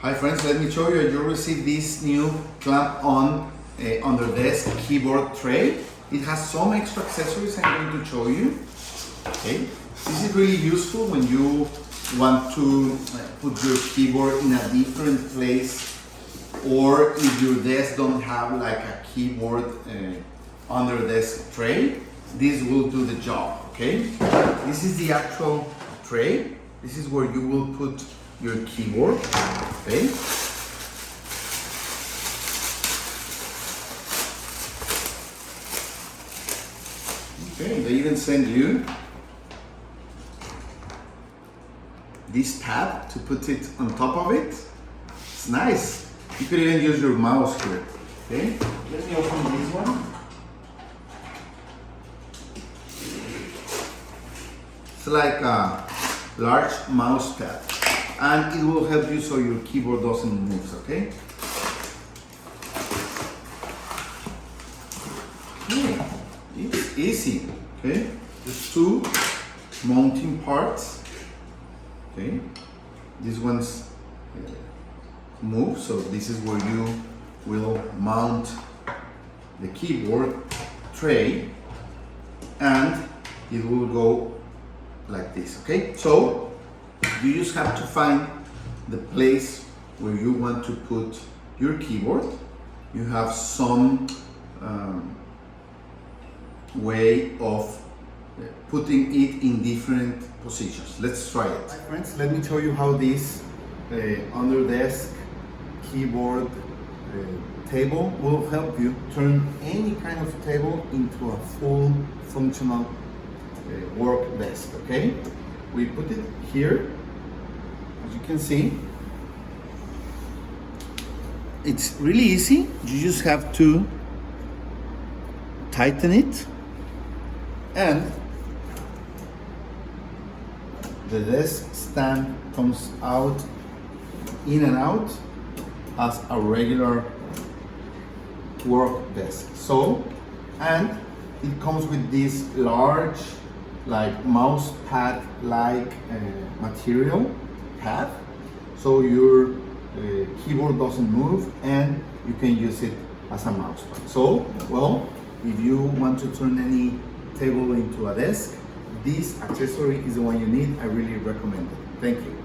Hi friends, let me show you. You received this new clamp-on under desk keyboard tray. It has some extra accessories I'm going to show you. Okay, this is really useful when you want to put your keyboard in a different place, or if your desk don't have like a keyboard under desk tray. This will do the job. Okay, this is the actual tray. This is where you will put your keyboard. Okay. Okay, they even send you this pad to put it on top of it. It's nice. You could even use your mouse here. Okay, let me open this one. It's like a large mouse pad, and it will help you so your keyboard doesn't move. Okay. Okay. It's easy. Okay. There's two mounting parts. Okay. These ones move, so this is where you will mount the keyboard tray, and it will go like this. Okay, so you just have to find the place where you want to put your keyboard. You have some way of putting it in different positions. Let's try it. Hi friends, let me show you how this under desk keyboard table will help you turn any kind of table into a full functional work desk. Okay, we put it here. As you can see, it's really easy. You just have to tighten it, and the desk stand comes out, in and out, as a regular work desk. So, and it comes with this large, like mouse pad like material pad, so your keyboard doesn't move and you can use it as a mouse pad. So, well, if you want to turn any table into a desk, this accessory is the one you need. I really recommend it. Thank you.